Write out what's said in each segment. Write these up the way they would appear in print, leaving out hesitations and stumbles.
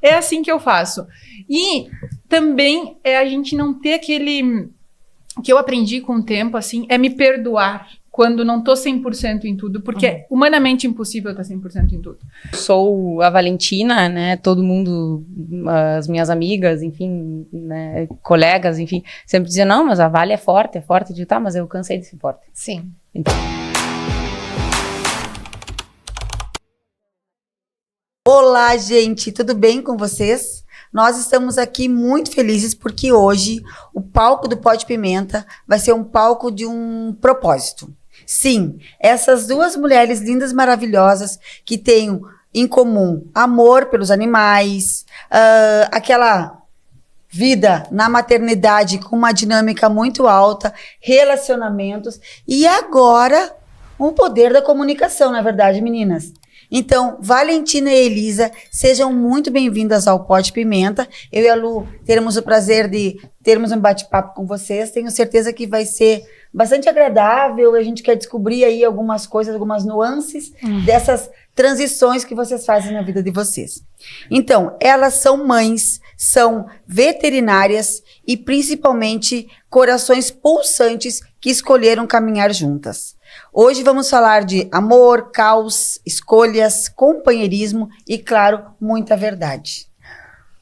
é assim que eu faço. E também é a gente não ter aquele... que eu aprendi com o tempo, assim, é me perdoar quando não tô 100% em tudo, porque é humanamente impossível estar 100% em tudo. Sou a Valentina, né, todo mundo, as minhas amigas, enfim, né, colegas, enfim, sempre diziam, não, mas a Vale é forte, eu digo, tá, mas eu cansei de ser forte. Sim. Então... Olá, gente, tudo bem com vocês? Nós estamos aqui muito felizes porque hoje o palco do Pó de Pimenta vai ser um palco de um propósito. Sim, essas duas mulheres lindas, maravilhosas, que têm em comum amor pelos animais, aquela vida na maternidade com uma dinâmica muito alta, relacionamentos e agora um poder da comunicação, não é verdade, meninas? Então, Valentina e Elisa, sejam muito bem-vindas ao Pó de Pimenta. Eu e a Lu teremos o prazer de termos um bate-papo com vocês. Tenho certeza que vai ser bastante agradável. A gente quer descobrir aí algumas coisas, algumas nuances dessas transições que vocês fazem na vida de vocês. Então, elas são mães, são veterinárias e principalmente corações pulsantes que escolheram caminhar juntas. Hoje vamos falar de amor, caos, escolhas, companheirismo e, claro, muita verdade.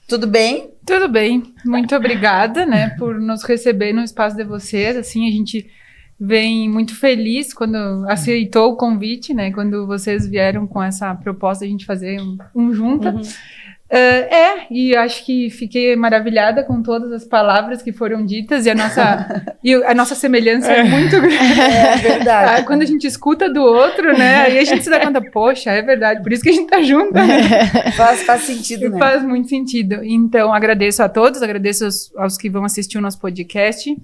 Tudo bem? Tudo bem. Muito obrigada, né, por nos receber no espaço de vocês. Assim, a gente vem muito feliz quando aceitou o convite, né, quando vocês vieram com essa proposta de a gente fazer um junta. E acho que fiquei maravilhada com todas as palavras que foram ditas e a nossa semelhança é muito grande. É verdade. Quando a gente escuta do outro, né, aí a gente se dá conta, poxa, é verdade, por isso que a gente tá junto. Né? Faz sentido, né? Faz muito sentido. Então, agradeço a todos, agradeço aos que vão assistir o nosso podcast.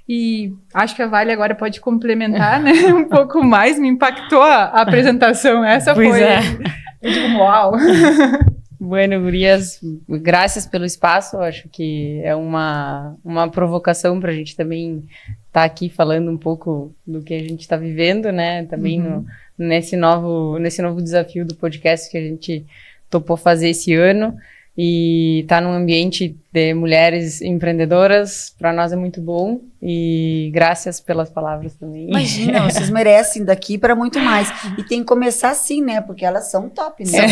E acho que a Vale agora pode complementar, né, um pouco mais. Me impactou a apresentação. Essa pois foi... É. Eu digo, uau! Bueno, gurias, graças pelo espaço. Acho que é uma provocação para a gente também estar aqui falando um pouco do que a gente está vivendo, né? Também nesse novo desafio do podcast que a gente topou fazer esse ano. E estar num ambiente de mulheres empreendedoras, para nós é muito bom. E graças pelas palavras também. Imagina, vocês merecem daqui para muito mais. E tem que começar assim, né? Porque elas são top, né?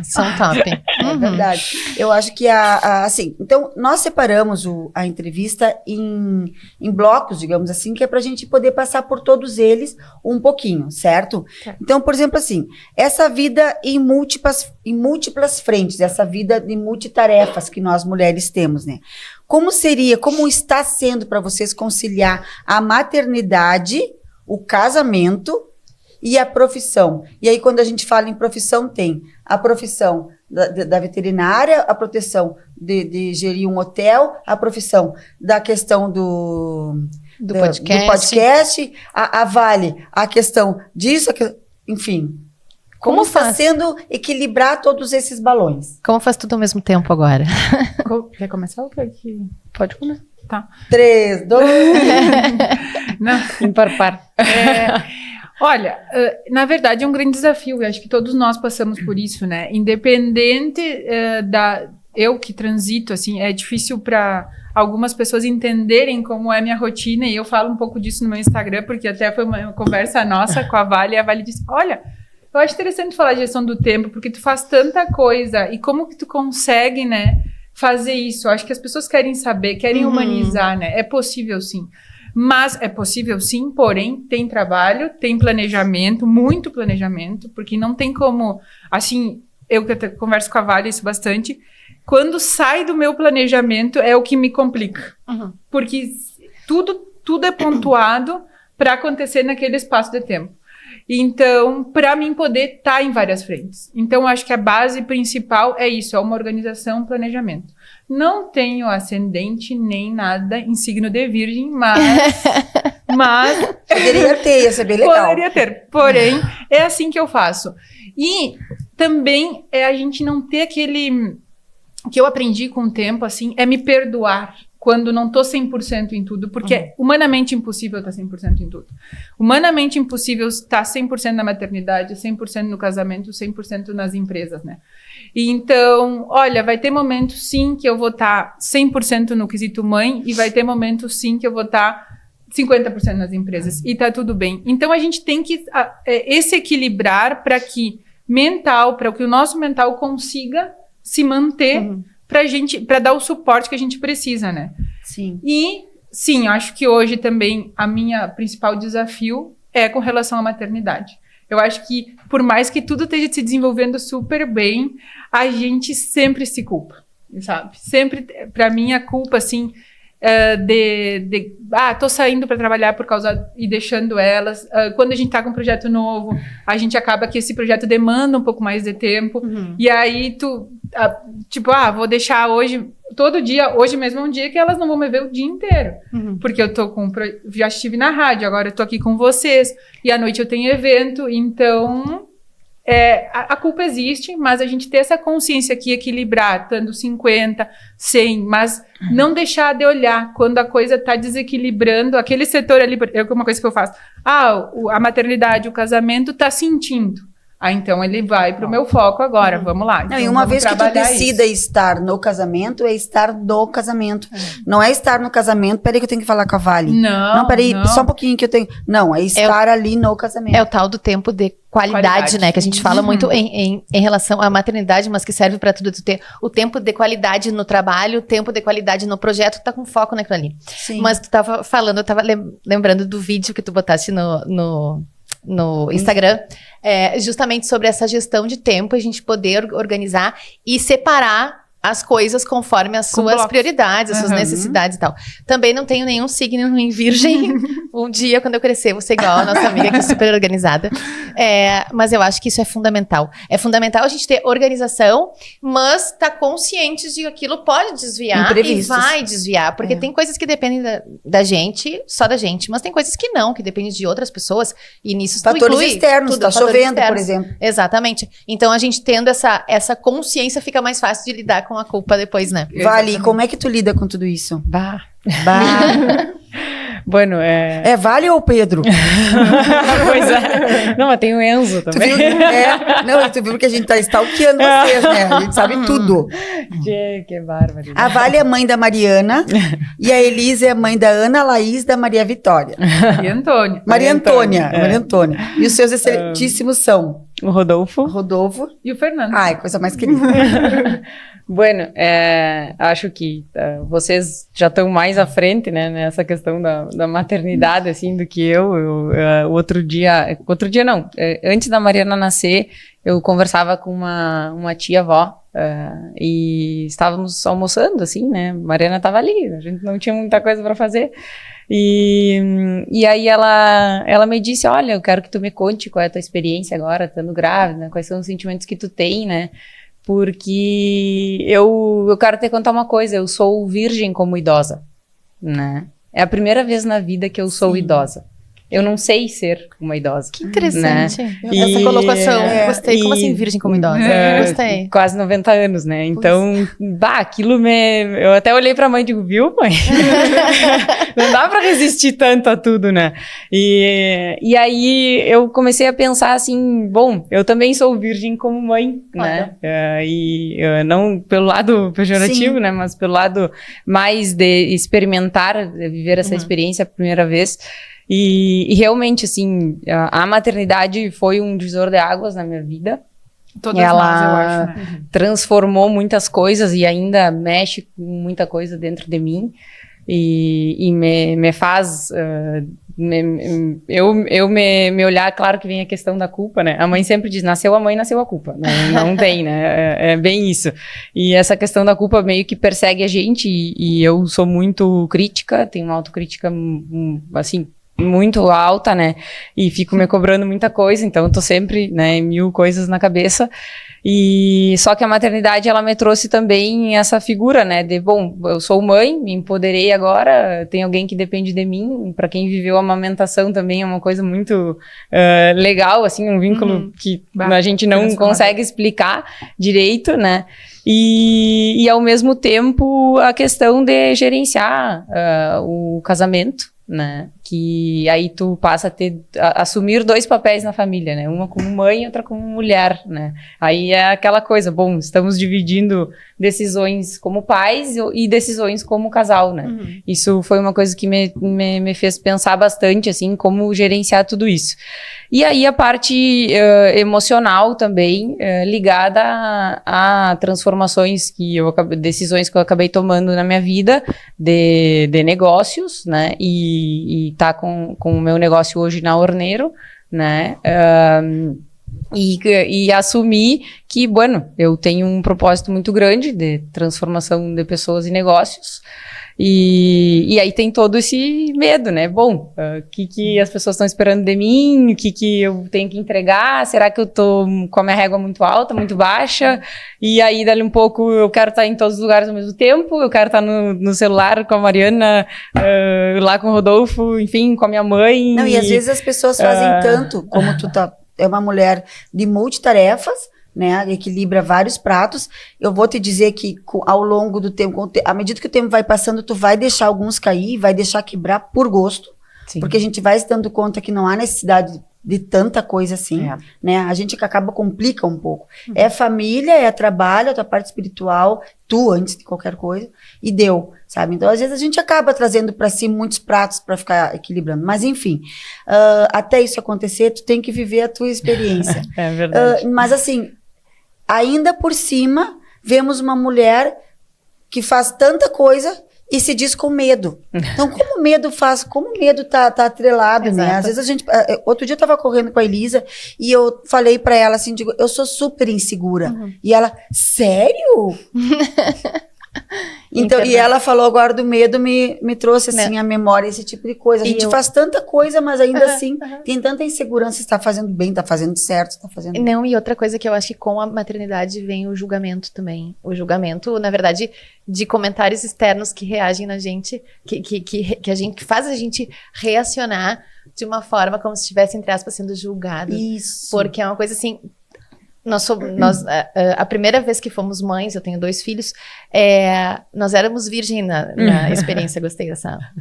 São top. É verdade. Eu acho que assim, então nós separamos a entrevista em blocos, digamos assim, que é para a gente poder passar por todos eles um pouquinho, certo? Então, por exemplo, assim, essa vida em múltiplas frentes, essa vida de multitarefas que nós mulheres temos, né? Como está sendo para vocês conciliar a maternidade, o casamento e a profissão? E aí, quando a gente fala em profissão, tem a profissão da veterinária, a profissão de gerir um hotel, a profissão da questão do podcast, a Vale, a questão disso, enfim... Como está sendo equilibrar todos esses balões? Como faz tudo ao mesmo tempo agora? Quer começar ou quer que... Pode começar. Tá. 3, 2... Não, par. Olha, na verdade é um grande desafio. Eu acho que todos nós passamos por isso, né? Independente eu que transito, assim, é difícil para algumas pessoas entenderem como é minha rotina. E eu falo um pouco disso no meu Instagram, porque até foi uma conversa nossa com a Vale. E a Vale disse, olha... Eu acho interessante falar de gestão do tempo, porque tu faz tanta coisa, e como que tu consegue, né, fazer isso? Eu acho que as pessoas querem saber, querem humanizar, né? É possível sim. Mas é possível sim, porém, tem trabalho, tem planejamento, muito planejamento, porque não tem como, assim, eu que converso com a Vale isso bastante, quando sai do meu planejamento é o que me complica. Porque tudo é pontuado para acontecer naquele espaço de tempo. Então, para mim poder estar em várias frentes. Então, acho que a base principal é isso, é uma organização, um planejamento. Não tenho ascendente nem nada em signo de virgem, mas poderia ter, ia ser bem legal. Poderia ter, porém, é assim que eu faço. E também a gente não ter aquele... que eu aprendi com o tempo, assim, é me perdoar quando não tô 100% em tudo, porque é humanamente impossível estar 100% em tudo. Humanamente impossível estar 100% na maternidade, 100% no casamento, 100% nas empresas, né? E então, olha, vai ter momentos sim que eu vou estar 100% no quesito mãe e vai ter momentos sim que eu vou estar 50% nas empresas. E tá tudo bem. Então, a gente tem que esse equilibrar para que o nosso mental consiga se manter para dar o suporte que a gente precisa, né? Sim. E, sim, acho que hoje também a minha principal desafio é com relação à maternidade. Eu acho que, por mais que tudo esteja se desenvolvendo super bem, a gente sempre se culpa, sabe? Sempre, para mim, a culpa, assim, tô saindo para trabalhar por causa e deixando elas. Quando a gente tá com um projeto novo, a gente acaba que esse projeto demanda um pouco mais de tempo. E aí vou deixar hoje, todo dia, hoje mesmo é um dia que elas não vão me ver o dia inteiro. Porque eu tô já estive na rádio, agora eu tô aqui com vocês, e à noite eu tenho evento, então a culpa existe, mas a gente ter essa consciência aqui, equilibrar, estando 50, 100, mas não deixar de olhar quando a coisa está desequilibrando, aquele setor ali, uma coisa que eu faço, a maternidade, o casamento está sentindo. Então ele vai para o meu foco agora, vamos lá. Não, então, e uma vez que tu decida estar no casamento, é estar no casamento. Não é estar no casamento, peraí que eu tenho que falar com a Vale. Não, peraí, só um pouquinho que eu tenho... Não, é estar ali no casamento. É o tal do tempo de qualidade, né? Que a gente fala muito em relação à maternidade, mas que serve para tudo. Tu ter o tempo de qualidade no trabalho, o tempo de qualidade no projeto, tu tá com foco naquilo ali. Sim. Mas tu tava falando, eu tava lembrando do vídeo que tu botaste no Instagram, justamente sobre essa gestão de tempo, a gente poder organizar e separar as coisas conforme as suas prioridades, as suas necessidades e tal. Também não tenho nenhum signo em virgem. Um dia, quando eu crescer, vou ser igual a nossa amiga, que é super organizada. Mas eu acho que isso é fundamental. É fundamental a gente ter organização, mas estar conscientes de que aquilo pode desviar e vai desviar. Porque tem coisas que dependem da gente, só da gente, mas tem coisas que não, que dependem de outras pessoas. E nisso fatores externos, tá chovendo, por exemplo. Exatamente. Então, a gente tendo essa consciência, fica mais fácil de lidar com a culpa depois, né? Vale, como é que tu lida com tudo isso? Bueno, Vale ou Pedro? Pois é. Não, mas tem o Enzo também. Tu viu que a gente tá stalkeando vocês, né? A gente sabe tudo. Que bárbaro. A Vale é mãe da Mariana e a Elisa é mãe da Ana Laís da Maria Vitória. Maria Antônia. E os seus excelentíssimos são? O Rodolfo. E o Fernando. Ai, coisa mais querida. Bueno, acho que vocês já estão mais à frente, né, nessa questão da maternidade, assim, do que eu. Outro dia não, antes da Mariana nascer, eu conversava com uma tia-avó, e estávamos almoçando, assim, né, Mariana estava ali, a gente não tinha muita coisa para fazer. E aí ela me disse, olha, eu quero que tu me conte qual é a tua experiência agora, estando grávida, quais são os sentimentos que tu tem, né? Porque eu quero te contar uma coisa, eu sou virgem como idosa, né? É a primeira vez na vida que eu sou idosa. Eu não sei ser uma idosa. Que interessante. Né? Essa colocação. Gostei. Como assim, virgem como idosa? Gostei. Quase 90 anos, né? Então, aquilo eu até olhei pra mãe e digo, viu, mãe? Não dá pra resistir tanto a tudo, né? E aí eu comecei a pensar assim, bom, eu também sou virgem como mãe, né? Não pelo lado pejorativo, né? Mas pelo lado mais de experimentar, de viver essa experiência a primeira vez. E realmente, assim, a maternidade foi um divisor de águas na minha vida. Todas nós, eu acho, né? Transformou muitas coisas e ainda mexe com muita coisa dentro de mim. E me faz... eu me olhar, claro que vem a questão da culpa, né? A mãe sempre diz, nasceu a mãe, nasceu a culpa. Não tem, né? É bem isso. E essa questão da culpa meio que persegue a gente. E eu sou muito crítica, tenho uma autocrítica, assim... muito alta, né, e fico me cobrando muita coisa, então eu tô sempre, né, 1000 coisas na cabeça, e só que a maternidade, ela me trouxe também essa figura, né, de, bom, eu sou mãe, me empoderei agora, tem alguém que depende de mim, para quem viveu a amamentação também é uma coisa muito legal, assim, um vínculo que a gente não consegue explicar direito, né, e ao mesmo tempo a questão de gerenciar o casamento, né, que aí tu passa a assumir 2 papéis na família, né? Uma como mãe e outra como mulher, né? Aí é aquela coisa, bom, estamos dividindo decisões como pais e decisões como casal, né? Isso foi uma coisa que me fez pensar bastante, assim, como gerenciar tudo isso. E aí a parte emocional também, ligada a transformações decisões que eu acabei tomando na minha vida, de negócios, né? E tá com o meu negócio hoje na Orneiro, né? E assumir que, bueno, eu tenho um propósito muito grande de transformação de pessoas e negócios. E aí tem todo esse medo, né? Bom, o que as pessoas estão esperando de mim? O que eu tenho que entregar? Será que eu tô com a minha régua muito alta, muito baixa? E aí, dali um pouco, eu quero estar em todos os lugares ao mesmo tempo, eu quero estar no celular com a Mariana, lá com o Rodolfo, enfim, com a minha mãe. Não, e às vezes as pessoas fazem tanto, como tu é uma mulher de multitarefas, né, equilibra vários pratos. Eu vou te dizer que ao longo do tempo, à medida que o tempo vai passando, tu vai deixar alguns cair, vai deixar quebrar por gosto, Sim. porque a gente vai se dando conta que não há necessidade de tanta coisa assim, né? A gente que acaba complica um pouco. É família, é trabalho, a tua parte espiritual, tu antes de qualquer coisa, e deu, sabe? Então, às vezes a gente acaba trazendo para si muitos pratos para ficar equilibrando. Mas, enfim, até isso acontecer, tu tem que viver a tua experiência. É verdade. Mas, assim, ainda por cima, vemos uma mulher que faz tanta coisa e se diz com medo. Então, como o medo tá atrelado, Exato. né? Às vezes a gente... Outro dia eu tava correndo com a Elisa e eu falei pra ela assim, digo, eu sou super insegura. E ela, sério? Então, e ela falou agora do medo, me trouxe assim a memória, esse tipo de coisa. A gente faz tanta coisa, mas ainda assim tem tanta insegurança, está fazendo bem, está fazendo certo, está fazendo... Não, e outra coisa que eu acho que com a maternidade vem o julgamento também. O julgamento, na verdade, de comentários externos que reagem na gente, que faz a gente reacionar de uma forma como se estivesse, entre aspas, sendo julgado. Isso. Porque é uma coisa assim... a primeira vez que fomos mães, eu tenho 2 filhos, nós éramos virgem na experiência, gostei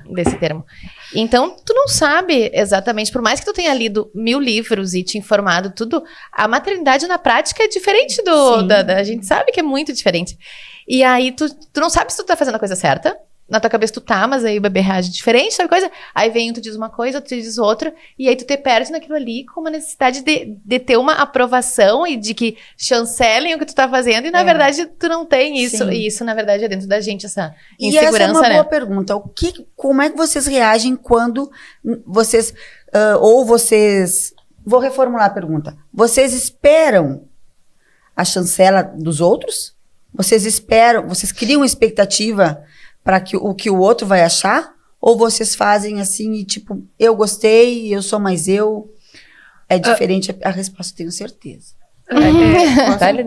desse termo. Então, tu não sabe exatamente, por mais que tu tenha lido 1000 livros e te informado tudo, a maternidade na prática é diferente a gente sabe que é muito diferente. E aí, tu não sabe se tu tá fazendo a coisa certa. Na tua cabeça tu tá, mas aí o bebê reage diferente, sabe coisa? Aí vem, tu diz uma coisa, tu diz outra, e aí tu te perde naquilo ali com uma necessidade de ter uma aprovação e de que chancelem o que tu tá fazendo, e na verdade tu não tem isso. Sim. E isso, na verdade, é dentro da gente, essa E essa insegurança, é uma né? boa pergunta. Como é que vocês reagem quando vocês... Vou reformular a pergunta. Vocês esperam a chancela dos outros? Vocês criam uma expectativa para o que o outro vai achar? Ou vocês fazem assim e tipo, eu gostei, eu sou mais eu? É diferente a resposta, tenho certeza. Dale.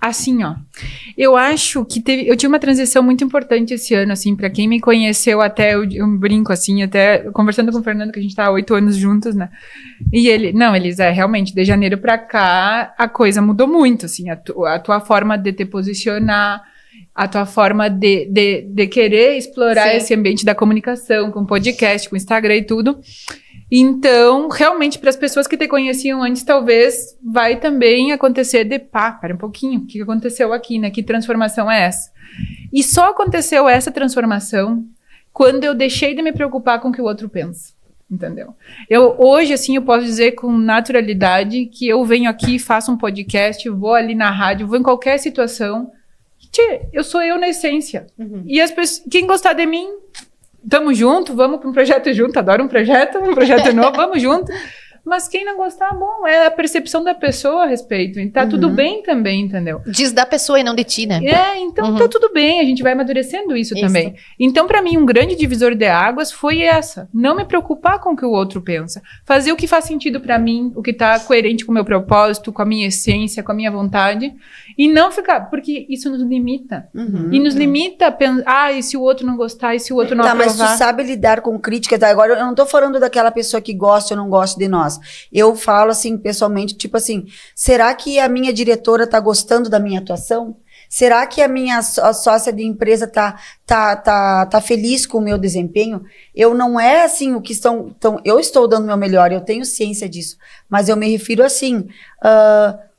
Assim, ó, eu acho que eu tive uma transição muito importante esse ano, assim, pra quem me conheceu até, eu brinco, assim, até conversando com o Fernando, que a gente tá há 8 anos juntos, né, e Elisa, realmente, de janeiro pra cá, a coisa mudou muito, assim, a tua forma de te posicionar, a tua forma de querer explorar esse ambiente da comunicação, com podcast, com Instagram e tudo. Então, realmente, para as pessoas que te conheciam antes, talvez vai também acontecer para um pouquinho, o que aconteceu aqui, né? Que transformação é essa? E só aconteceu essa transformação quando eu deixei de me preocupar com o que o outro pensa, entendeu? Hoje, assim, eu posso dizer com naturalidade que eu venho aqui, faço um podcast, vou ali na rádio, vou em qualquer situação. Eu sou eu na essência. E as pessoas, quem gostar de mim... Tamo junto, vamos para um projeto junto, adoro um projeto novo, vamos junto. Mas quem não gostar, bom, é a percepção da pessoa a respeito. E tá tudo bem também, entendeu? Diz da pessoa e não de ti, né? Então tá tudo bem, a gente vai amadurecendo isso também. Então, para mim, um grande divisor de águas foi essa. Não me preocupar com o que o outro pensa. Fazer o que faz sentido para mim, o que tá coerente com o meu propósito, com a minha essência, com a minha vontade. E não ficar, porque isso nos limita. E nos limita a pensar, e se o outro não gostar, e se o outro não aprovar. Mas tu sabe lidar com críticas. Agora, eu não tô falando daquela pessoa que gosta ou não gosta de nós. Eu falo assim, pessoalmente, tipo assim, será que a minha diretora tá gostando da minha atuação? Será que a minha sócia de empresa tá feliz com o meu desempenho? Eu não é assim o que estão... eu estou dando o meu melhor, eu tenho ciência disso. Mas eu me refiro assim...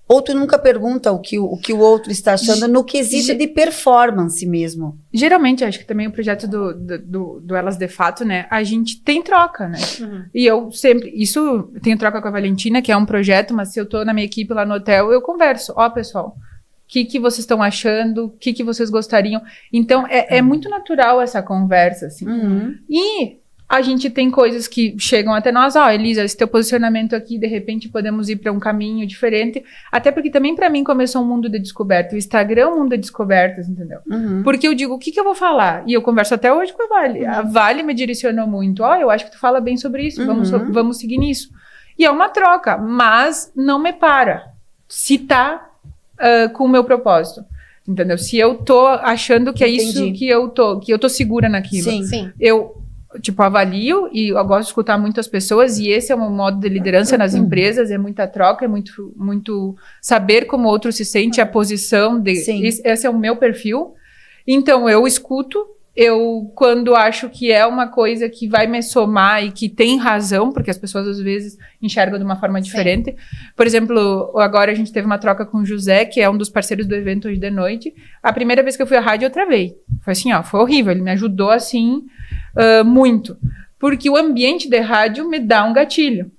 ou tu nunca pergunta o que o outro está achando no quesito de performance mesmo. Geralmente, acho que também o projeto do Elas de Fato, né? A gente tem troca, né? E eu sempre... Isso, eu tenho troca com a Valentina, que é um projeto, mas se eu tô na minha equipe lá no hotel, eu converso. Ó, pessoal, o que vocês estão achando? O que vocês gostariam? Então, é muito natural essa conversa, assim. E a gente tem coisas que chegam até nós. Ó, Elisa, esse teu posicionamento aqui, de repente, podemos ir para um caminho diferente. Até porque também, para mim, começou um mundo de descoberta. O Instagram é um mundo de descobertas, entendeu? Porque eu digo, o que eu vou falar? E eu converso até hoje com a Vale. A Vale me direcionou muito. Ó, eu acho que tu fala bem sobre isso. Vamos seguir nisso. E é uma troca, mas não me para. Se tá com o meu propósito, entendeu? Se eu tô achando que é isso que eu tô segura naquilo. Sim. Eu, avalio e eu gosto de escutar muitas pessoas e esse é o meu modo de liderança nas empresas, é muita troca, é muito saber como o outro se sente, a posição esse é o meu perfil. Então, eu escuto, quando acho que é uma coisa que vai me somar e que tem razão, porque as pessoas às vezes enxergam de uma forma diferente. Por exemplo, agora a gente teve uma troca com o José, que é um dos parceiros do evento hoje de noite. A primeira vez que eu fui à rádio, eu travei. Foi assim, foi horrível. Ele me ajudou assim, muito. Porque o ambiente de rádio me dá um gatilho.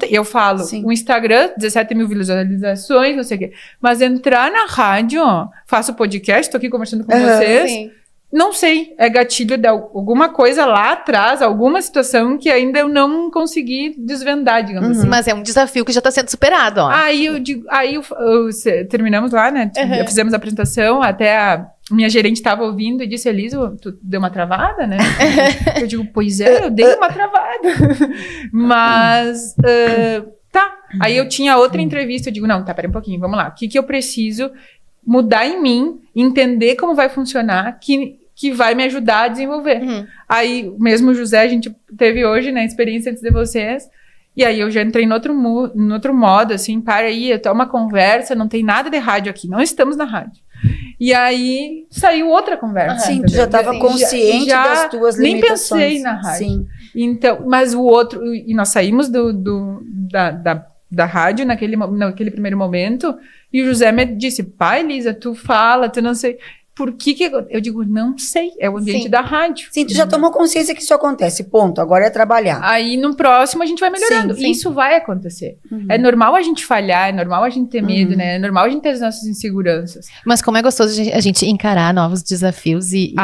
Eu falo, o Instagram, 17 mil visualizações, não sei o quê. Mas entrar na rádio, faço podcast, tô aqui conversando com vocês... Sim. Não sei, é gatilho de alguma coisa lá atrás, alguma situação que ainda eu não consegui desvendar, digamos assim. Mas é um desafio que já está sendo superado, ó. Terminamos lá, né? Fizemos a apresentação, até a minha gerente estava ouvindo e disse, Elisa, tu deu uma travada, né? Eu digo, pois é, eu dei uma travada. Mas, tá. Aí eu tinha outra entrevista, eu digo, não, tá, pera um pouquinho, vamos lá. O que eu preciso mudar em mim, entender como vai funcionar, que vai me ajudar a desenvolver. Aí, mesmo o José, a gente teve hoje, né, experiência antes de vocês, e aí eu já entrei no outro modo, assim, para aí, é uma conversa, não tem nada de rádio aqui, não estamos na rádio. E aí, saiu outra conversa. Sim, tu já estava consciente das tuas limitações. Nem pensei na rádio. Sim. Então, mas o outro, e nós saímos da rádio naquele primeiro momento, e o José me disse, pai, Elisa, tu fala, tu não sei... Por que eu digo, não sei, é o ambiente da rádio. Sim, tu já tomou consciência que isso acontece, ponto, agora é trabalhar. Aí no próximo a gente vai melhorando, isso vai acontecer. É normal a gente falhar, é normal a gente ter medo, né? É normal a gente ter as nossas inseguranças. Mas como é gostoso a gente encarar novos desafios e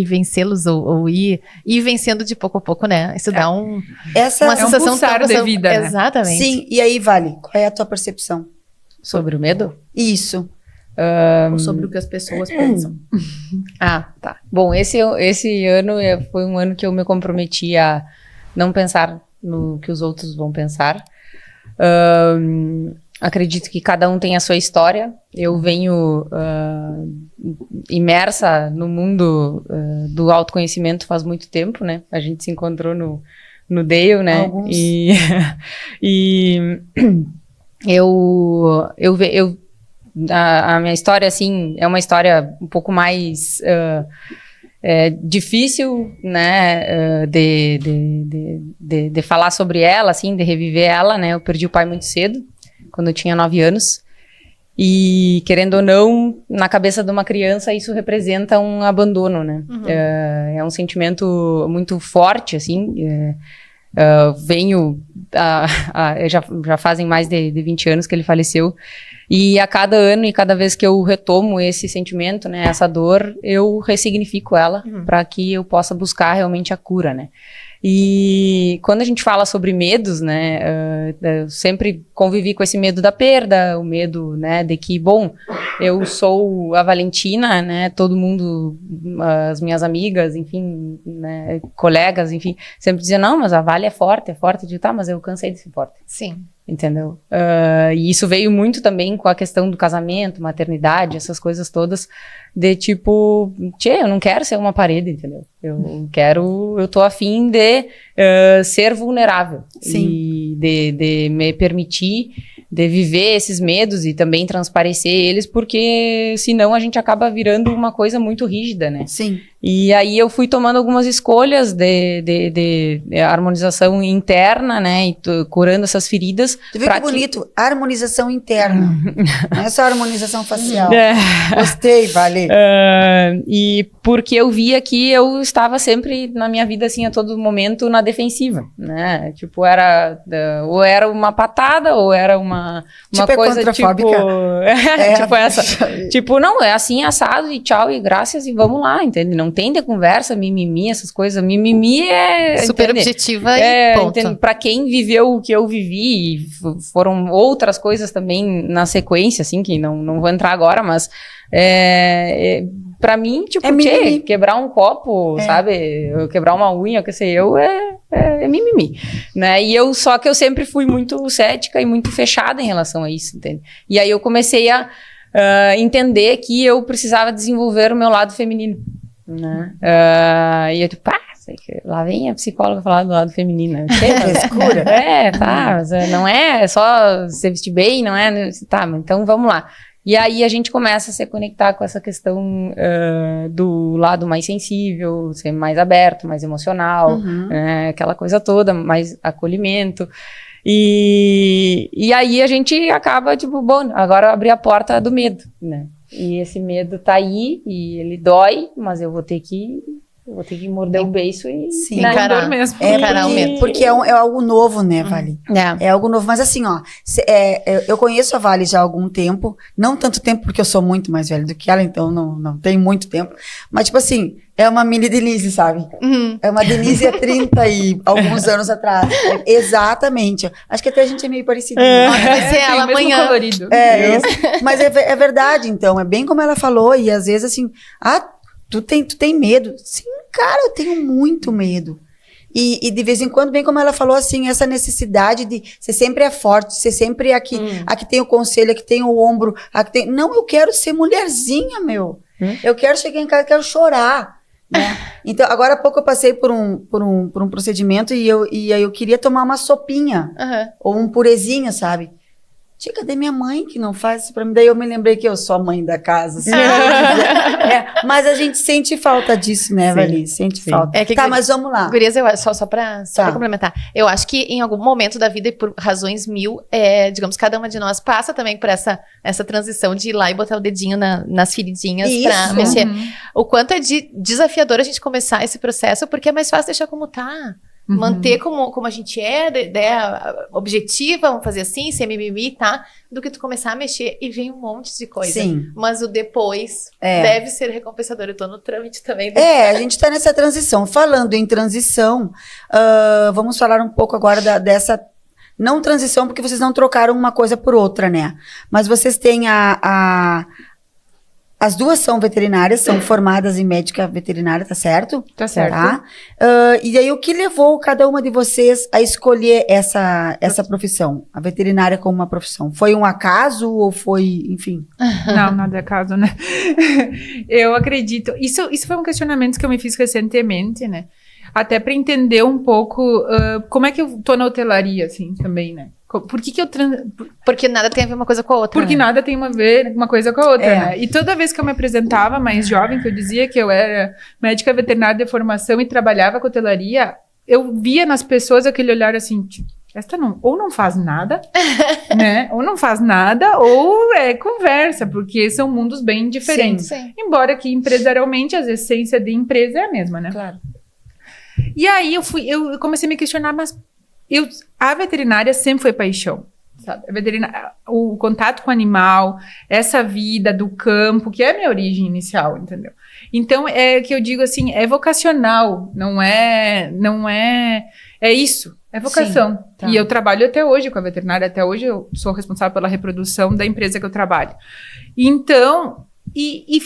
vencê-los ou ir vencendo de pouco a pouco, né? Isso dá uma sensação de vida, né? Exatamente. Sim, e aí, Vale, qual é a tua percepção? Sobre o medo? Isso. Ou sobre o que as pessoas pensam. Tá. Bom, esse ano foi um ano que eu me comprometi a não pensar no que os outros vão pensar. Acredito que cada um tem a sua história. Eu venho imersa no mundo do autoconhecimento faz muito tempo, né? A gente se encontrou no Dale, né? Alguns. E a minha história, assim, é uma história um pouco mais difícil, né, de falar sobre ela, assim, de reviver ela, né. Eu perdi o pai muito cedo, quando eu tinha 9 anos. E, querendo ou não, na cabeça de uma criança, isso representa um abandono, né. É um sentimento muito forte, assim. Já fazem mais de 20 anos que ele faleceu. E a cada ano e cada vez que eu retomo esse sentimento, né, essa dor, eu ressignifico ela para que eu possa buscar realmente a cura, né. E quando a gente fala sobre medos, né, eu sempre convivi com esse medo da perda, o medo, né, de que, bom, eu sou a Valentina, né, todo mundo, as minhas amigas, enfim, né, colegas, enfim, sempre diziam, não, mas a Vale é forte, eu digo, tá, mas eu cansei de ser forte. Sim. Entendeu? E isso veio muito também com a questão do casamento, maternidade, essas coisas todas, de tipo, eu não quero ser uma parede, entendeu? Eu tô afim de ser vulnerável. Sim. E de me permitir de viver esses medos e também transparecer eles, porque senão a gente acaba virando uma coisa muito rígida, né? Sim. E aí eu fui tomando algumas escolhas de harmonização interna, né? E curando essas feridas. Tu viu que bonito? Harmonização interna. Não é só harmonização facial. Gostei, Vale. E porque eu via que eu estava sempre na minha vida, assim, a todo momento na defensiva, né? Tipo, ou era uma patada, ou era uma tipo, coisa contrafóbica. tipo... tipo essa. Tipo, não, é assim, assado, e tchau, e graças, e vamos lá, entende? Não tem de conversa, mimimi, essas coisas. Mimimi é... Super entende? objetiva e ponto. Entende? Pra quem viveu o que eu vivi, e foram outras coisas também na sequência, assim, que não vou entrar agora, mas... pra mim, tipo, quebrar um copo, sabe? Quebrar uma unha, o que sei eu, é mimimi, né? Só que eu sempre fui muito cética e muito fechada em relação a isso, entende? E aí eu comecei a entender que eu precisava desenvolver o meu lado feminino, né? E eu, tipo, lá vem a psicóloga falar do lado feminino. Frescura. Tá, mas não é só se vestir bem, não é? Tá, então vamos lá. E aí a gente começa a se conectar com essa questão do lado mais sensível, ser mais aberto, mais emocional, aquela coisa toda, mais acolhimento. E aí a gente acaba, tipo, bom, agora abrir a porta do medo, né? E esse medo tá aí, e ele dói, mas eu vou ter que morder o beiço e encarar mesmo. Encarar o medo. Porque é algo novo, né, Vale? É algo novo. Mas assim, ó, eu conheço a Vale já há algum tempo. Não tanto tempo, porque eu sou muito mais velha do que ela, então não tem muito tempo. Mas, tipo assim, é uma mini Denise, sabe? É uma Denise há 30 e alguns anos atrás. Exatamente. Acho que até a gente é meio parecido. Vai ser ela amanhã. Colorido. Mas é verdade, então. É bem como ela falou. E às vezes, assim, tu tem medo? Sim, cara, eu tenho muito medo. E de vez em quando, bem como ela falou, assim, essa necessidade de ser sempre forte, ser sempre aqui tem o conselho, aqui tem o ombro, aqui tem... Não, eu quero ser mulherzinha, meu. Eu quero chegar em casa, eu quero chorar. Né? Então, agora há pouco eu passei por um procedimento e aí eu queria tomar uma sopinha, ou um purezinho, sabe? Tia, cadê minha mãe que não faz isso pra mim? Daí eu me lembrei que eu sou a mãe da casa. Assim, mas a gente sente falta disso, né, Vali? Sente falta. Mas vamos lá. Gurias, eu acho, só pra complementar. Eu acho que em algum momento da vida, e por razões mil, digamos, cada uma de nós passa também por essa transição de ir lá e botar o dedinho nas feridinhas pra mexer. O quanto é desafiador a gente começar esse processo, porque é mais fácil deixar como tá. Manter como a gente objetiva, vamos fazer assim, sem mimimi, tá? Do que tu começar a mexer e vem um monte de coisa. Sim. Mas o depois deve ser recompensador. Eu tô no trâmite também. A gente tá nessa transição. Falando em transição, vamos falar um pouco agora dessa... Não transição, porque vocês não trocaram uma coisa por outra, né? Mas vocês têm as duas são veterinárias, são formadas em médica veterinária, tá certo? Tá certo. Tá? E aí, o que levou cada uma de vocês a escolher essa profissão? A veterinária como uma profissão? Foi um acaso ou foi, enfim? Não, nada é acaso, né? Eu acredito. Isso foi um questionamento que eu me fiz recentemente, né? Até para entender um pouco como é que eu tô na hotelaria, assim, também, né? Por que eu... Porque nada tem a ver uma coisa com a outra. Porque nada tem a ver uma coisa com a outra, né? E toda vez que eu me apresentava mais jovem, que eu dizia que eu era médica veterinária de formação e trabalhava com hotelaria, eu via nas pessoas aquele olhar assim, tipo, esta ou não faz nada, né? Ou não faz nada, ou é conversa, porque são mundos bem diferentes. Sim. Embora que empresarialmente a essência de empresa é a mesma, né? Claro. E aí eu comecei a me questionar, mas a veterinária sempre foi paixão, sabe? O contato com o animal, essa vida do campo, que é a minha origem inicial, entendeu? Então, é que eu digo assim, é vocacional, não é isso, é vocação. Sim, tá. E eu trabalho até hoje com a veterinária, até hoje eu sou responsável pela reprodução da empresa que eu trabalho. Então... E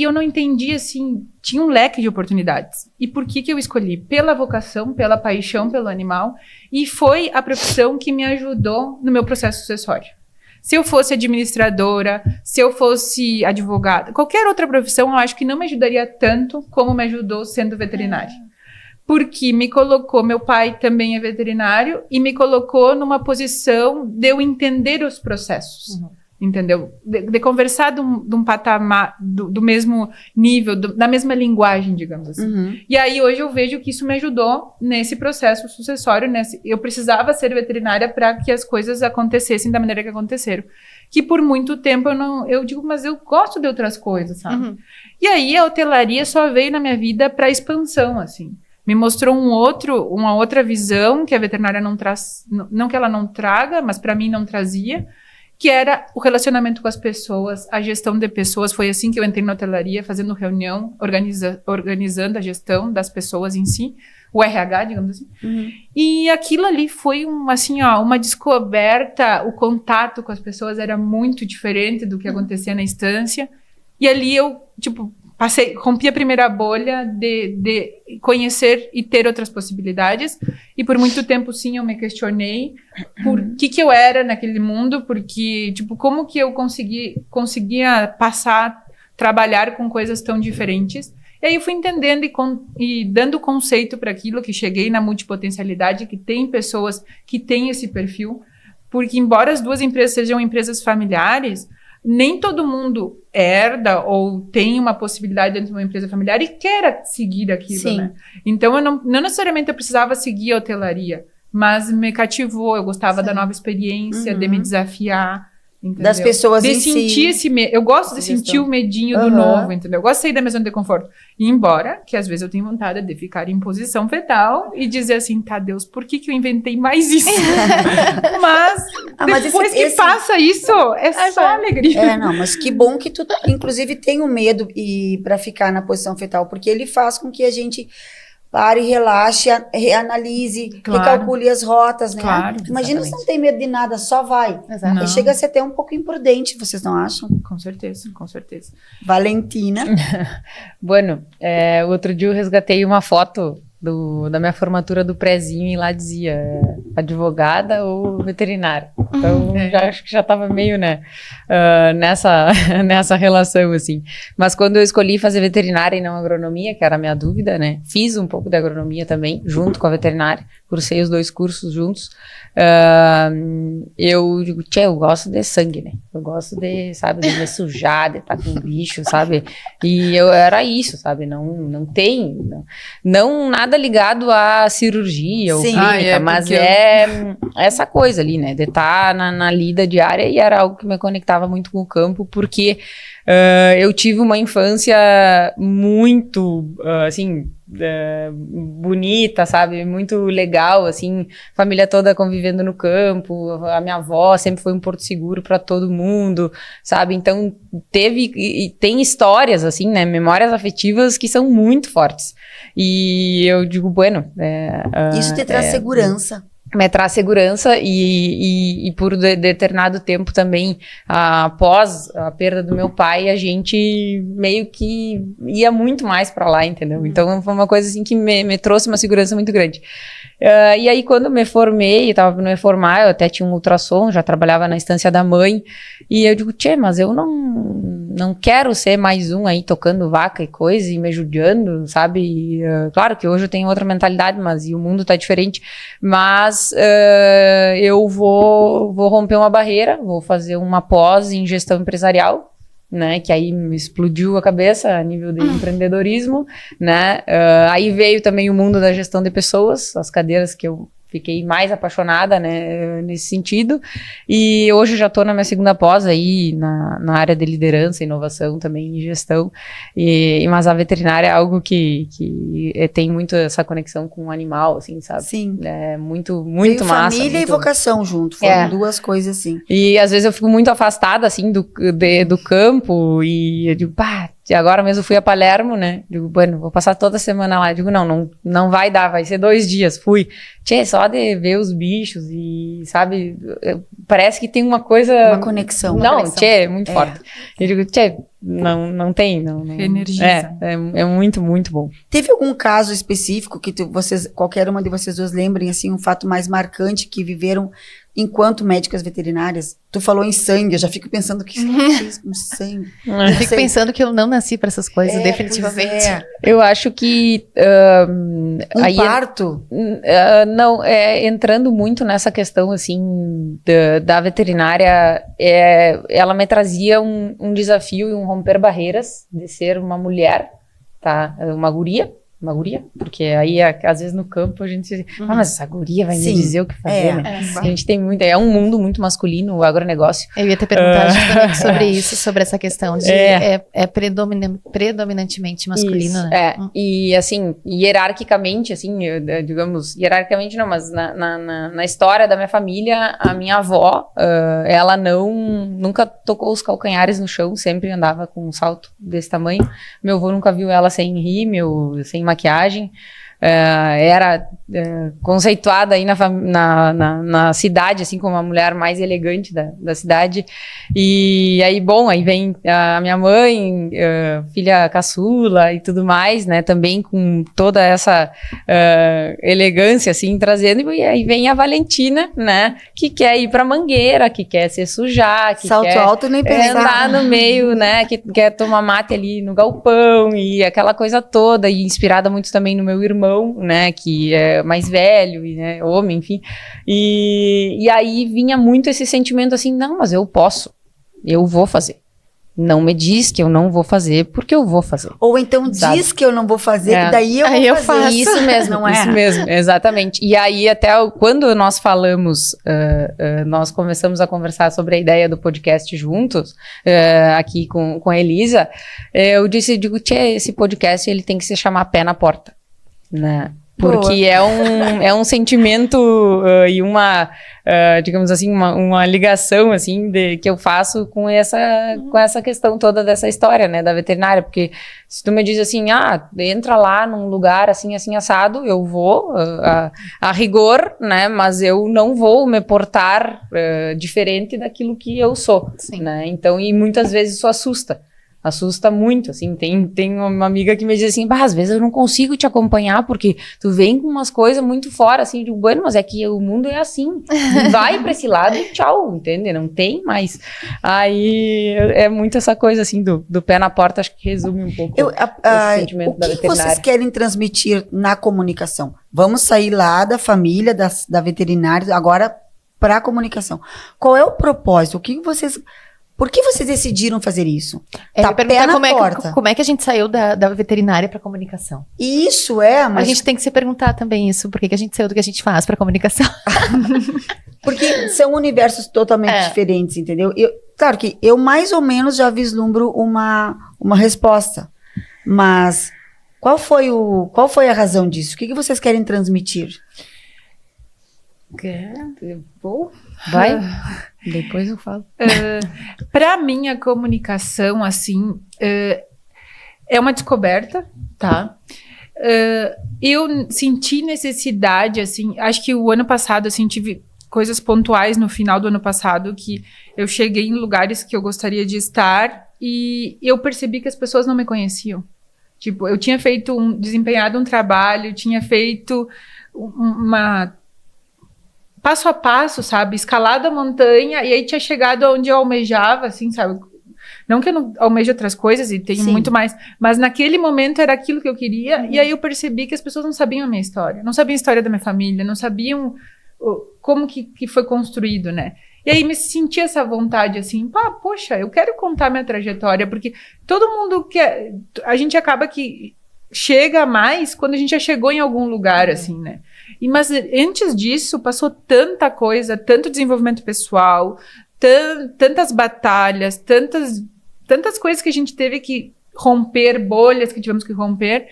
eu não entendi, assim, tinha um leque de oportunidades. E por que eu escolhi? Pela vocação, pela paixão pelo animal, e foi a profissão que me ajudou no meu processo sucessório. Se eu fosse administradora, se eu fosse advogada, qualquer outra profissão, eu acho que não me ajudaria tanto como me ajudou sendo veterinária. porque me colocou, meu pai também é veterinário, e me colocou numa posição de eu entender os processos. Entendeu? De conversar de um patamar, do mesmo nível, da mesma linguagem, digamos assim. E aí, hoje eu vejo que isso me ajudou nesse processo sucessório. Eu precisava ser veterinária para que as coisas acontecessem da maneira que aconteceram. Que por muito tempo eu digo, mas eu gosto de outras coisas, sabe? E aí, a hotelaria só veio na minha vida para expansão, assim. Me mostrou uma outra visão que a veterinária não traz, não que ela não traga, mas para mim não trazia, que era o relacionamento com as pessoas, a gestão de pessoas. Foi assim que eu entrei na hotelaria, fazendo reunião, organizando a gestão das pessoas em si, o RH, digamos assim. E aquilo ali foi uma descoberta. O contato com as pessoas era muito diferente do que acontecia na instância. E ali eu, rompi a primeira bolha de conhecer e ter outras possibilidades. E por muito tempo, sim, eu me questionei por que eu era naquele mundo, porque, como que eu conseguia trabalhar com coisas tão diferentes. E aí eu fui entendendo e dando conceito para aquilo, que cheguei na multipotencialidade, que tem pessoas que têm esse perfil, porque embora as duas empresas sejam empresas familiares, nem todo mundo herda ou tem uma possibilidade dentro de uma empresa familiar e quer seguir aquilo, né? Então, eu não necessariamente eu precisava seguir a hotelaria, mas me cativou, eu gostava da nova experiência, de me desafiar, entendeu? Das pessoas em si. Eu gosto de sentir o medinho do novo, entendeu? Eu gosto de sair da minha zona de conforto. E embora, que às vezes eu tenho vontade de ficar em posição fetal e dizer assim, tá, Deus, por que eu inventei mais isso? mas depois que passa isso, é só alegria. Mas que bom que tu, inclusive, tem o medo pra ficar na posição fetal, porque ele faz com que a gente pare, relaxe, reanalise, recalcule as rotas, né? Claro, imagina se não tem medo de nada, só vai. E chega a ser até um pouco imprudente, vocês não acham? Com certeza, com certeza. Valentina. Bueno, outro dia eu resgatei uma foto da minha formatura do prézinho e lá dizia advogada ou veterinária. Então, acho que já estava meio, né, nessa relação, assim. Mas quando eu escolhi fazer veterinária e não agronomia, que era a minha dúvida, né, fiz um pouco de agronomia também, junto com a veterinária, cursei os 2 cursos juntos. Eu digo, eu gosto de sangue, né? Eu gosto de me sujar, de estar com bicho, sabe? E era isso, sabe? Não tem, não nada ligado à cirurgia ou clínica, mas essa coisa ali, né? De estar na lida diária, e era algo que me conectava muito com o campo, porque eu tive uma infância muito, bonita, sabe? Muito legal, assim, família toda convivendo no campo, a minha avó sempre foi um porto seguro para todo mundo, sabe? Então, tem histórias, assim, né? Memórias afetivas que são muito fortes. E eu digo, bueno... Isso te traz segurança. Me traz segurança e por determinado tempo também, após a perda do meu pai, a gente meio que ia muito mais para lá, entendeu? Então foi uma coisa assim que me trouxe uma segurança muito grande. E aí quando me formei, estava para me formar, eu até tinha um ultrassom, já trabalhava na instância da mãe, e eu digo, mas eu não quero ser mais um aí tocando vaca e coisa e me judiando, sabe? Claro que hoje eu tenho outra mentalidade, mas o mundo tá diferente, mas eu vou romper uma barreira, vou fazer uma pós em gestão empresarial, né, que aí me explodiu a cabeça a nível de empreendedorismo, né, aí veio também o mundo da gestão de pessoas, as cadeiras que eu fiquei mais apaixonada, né, nesse sentido, e hoje já estou na minha segunda pós aí na área de liderança, inovação também e gestão, mas a veterinária é algo que tem muito essa conexão com o animal, assim, sabe? Sim. É muito massa. Família e vocação junto, foram duas coisas assim. E às vezes eu fico muito afastada, assim, do campo, e eu digo, agora mesmo fui a Palermo, né? Digo, vou passar toda semana lá. Digo, não vai dar, vai ser 2 dias. Fui. Só de ver os bichos e, sabe, parece que tem uma coisa... Uma conexão. Não, muito forte. Eu digo, não tem. Não, Reenergiza. É muito, muito bom. Teve algum caso específico que qualquer uma de vocês duas lembrem, assim, um fato mais marcante que viveram enquanto médicas veterinárias? Tu falou em sangue, eu já fico pensando o que você fez com sangue. Eu fico pensando que eu não nasci para essas coisas, definitivamente. Pois é. Eu acho que... Um parto? Não, entrando muito nessa questão, assim, da veterinária, ela me trazia um desafio e um romper barreiras de ser uma mulher, tá? Uma guria, porque aí, às vezes, no campo, a gente diz, mas essa guria vai me dizer o que fazer, né? A gente tem muito, é um mundo muito masculino, o agronegócio. Eu ia te perguntar justamente sobre isso, sobre essa questão de predominantemente masculino, né? E assim, hierarquicamente, assim, digamos, hierarquicamente não, mas na história da minha família, a minha avó, ela nunca tocou os calcanhares no chão, sempre andava com um salto desse tamanho. Meu avô nunca viu ela sem rímel, sem maquiagem. Era conceituada aí na cidade, assim, como a mulher mais elegante da cidade. E aí, bom, aí vem a minha mãe, filha caçula e tudo mais, né, também com toda essa elegância, assim, trazendo. E aí vem a Valentina, né, que quer ir pra mangueira, que quer se sujar, que salto quer alto nem pensar. Andar no meio, né, que quer tomar mate ali no galpão e aquela coisa toda, e inspirada muito também no meu irmão, né, que é mais velho, e, né, homem, enfim, e aí vinha muito esse sentimento assim, não, mas eu posso, eu vou fazer. Não me diz que eu não vou fazer, porque eu vou fazer. Ou então diz que eu não vou fazer, que daí eu vou fazer. Isso mesmo, não isso mesmo, exatamente. E aí até quando nós falamos, nós começamos a conversar sobre a ideia do podcast juntos, aqui com a Elisa, eu digo, esse podcast ele tem que se chamar Pé na Porta. Né? Porque é um sentimento e uma, digamos assim, uma ligação assim, que eu faço com essa questão toda dessa história, né, da veterinária. Porque se tu me diz assim, entra lá num lugar assim, assim, assado, eu vou a rigor, né, mas eu não vou me portar diferente daquilo que eu sou. Sim. Né? Então, e muitas vezes isso assusta muito, assim, tem uma amiga que me diz assim, às vezes eu não consigo te acompanhar, porque tu vem com umas coisas muito fora, assim, de bueno, mas é que o mundo é assim, vai pra esse lado e tchau, entende? Não tem mais. Aí, é muito essa coisa, assim, do pé na porta, acho que resume um pouco esse sentimento da veterinária. O que vocês querem transmitir na comunicação? Vamos sair lá da família, da veterinária, agora pra comunicação. Qual é o propósito? Por que vocês decidiram fazer isso? Tá pé na porta. Como é que a gente saiu da veterinária para comunicação? Isso mas... A gente tem que se perguntar também isso. Por que a gente saiu do que a gente faz para comunicação? Porque são universos totalmente diferentes, entendeu? Claro que eu mais ou menos já vislumbro uma resposta. Mas qual foi a razão disso? O que vocês querem transmitir? Vai? Depois eu falo. Para mim, a comunicação, assim, é uma descoberta, tá? Eu senti necessidade, assim, acho que o ano passado, assim, tive coisas pontuais no final do ano passado que eu cheguei em lugares que eu gostaria de estar e eu percebi que as pessoas não me conheciam. Tipo, eu tinha desempenhado um trabalho, tinha feito uma... passo a passo, sabe? Escalado a montanha, e aí tinha chegado onde eu almejava, assim, sabe? Não que eu não almeje outras coisas, e tenho muito mais, mas naquele momento era aquilo que eu queria, e aí eu percebi que as pessoas não sabiam a minha história, não sabiam a história da minha família, não sabiam como que foi construído, né? E aí me senti essa vontade, assim, poxa, eu quero contar minha trajetória, porque todo mundo quer... A gente acaba que chega mais quando a gente já chegou em algum lugar, assim, né? Mas antes disso, passou tanta coisa, tanto desenvolvimento pessoal, tantas batalhas, tantas coisas que a gente teve que romper, bolhas que tivemos que romper.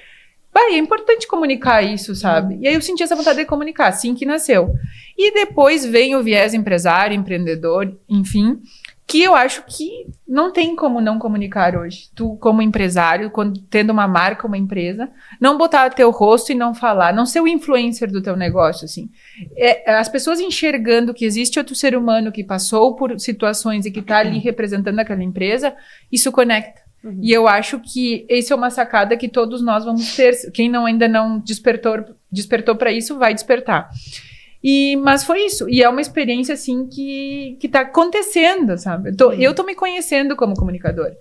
É importante comunicar isso, sabe? E aí eu senti essa vontade de comunicar, assim que nasceu. E depois vem o viés empresário, empreendedor, enfim, que eu acho que não tem como não comunicar hoje. Tu, como empresário, tendo uma marca, uma empresa, não botar teu rosto e não falar, não ser o influencer do teu negócio, assim. As pessoas enxergando que existe outro ser humano que passou por situações e que está ali representando aquela empresa, isso conecta. E eu acho que esse é uma sacada que todos nós vamos ter. Quem ainda não despertou para isso, vai despertar. Mas foi isso. E é uma experiência, assim, que tá acontecendo, sabe? Eu tô me conhecendo como comunicadora.